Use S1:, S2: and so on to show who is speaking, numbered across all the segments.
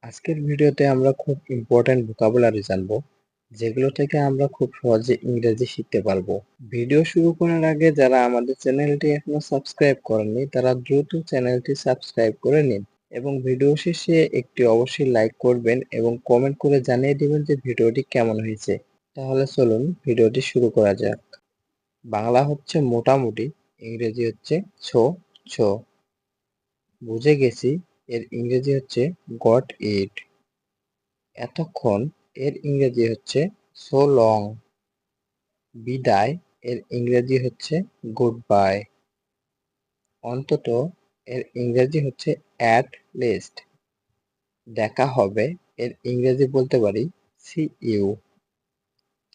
S1: আজকের ভিডিওতে আমরা খুব ইম্পর্টেন্ট ভোকাবুলারি জানবো, যেগুলো থেকে আমরা খুব সহজে ইংরেজি শিখতে পারবো। ভিডিও শুরু করার আগে যারা আমাদের চ্যানেলটি এখনো সাবস্ক্রাইব করেননি তারা দ্রুত চ্যানেলটি সাবস্ক্রাইব করে নিন এবং ভিডিও শেষে একটি অবশ্যই লাইক করবেন এবং কমেন্ট করে জানিয়ে দিবেন যে ভিডিওটি কেমন হয়েছে। তাহলে চলুন ভিডিওটি শুরু করা যাক। বাংলা হচ্ছে মোটামুটি, ইংরেজি হচ্ছে ছো ছো। বুঝে গেছি এর ইংরেজি হচ্ছে গট ইট। এতক্ষণ এর ইংরেজি হচ্ছে সো লং। বিদায় এর ইংরেজি হচ্ছে গুড বাই। অন্তত এর ইংরেজি হচ্ছে অ্যাট লিস্ট। দেখা হবে এর ইংরেজি বলতে পারি সি ইউ।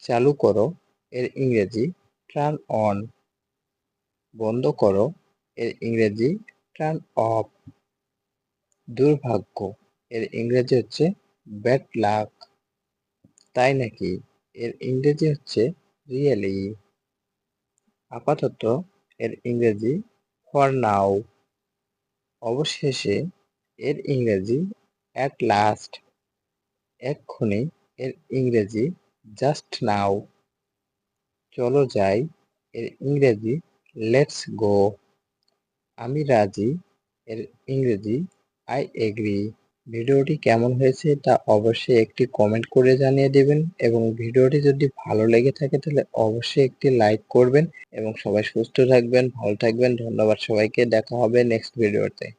S1: চালু করো এর ইংরেজি টার্ন অন। বন্ধ করো এর ইংরেজি টার্ন অফ। দুর্ভাগ্য এর ইংরেজি হচ্ছে ব্যাড লাক। তাই নাকি এর ইংরেজি হচ্ছে রিয়েলি। আপাতত এর ইংরেজি ফর নাও। অবশেষে এর ইংরেজি অ্যাট লাস্ট। এক্ষুনি এর ইংরেজি জাস্ট নাও। চলো যাই এর ইংরেজি লেটস গো। আমি রাজি এর ইংরেজি আই এগ্রি। ভিডিওটি কেমন হয়েছে তা অবশ্যই একটি কমেন্ট করে জানিয়ে দেবেন এবং ভিডিওটি যদি ভালো লেগে থাকে তাহলে অবশ্যই একটি লাইক করবেন এবং সবাই সুস্থ থাকবেন, ভালো থাকবেন। ধন্যবাদ সবাইকে। দেখা হবে নেক্সট ভিডিওতে।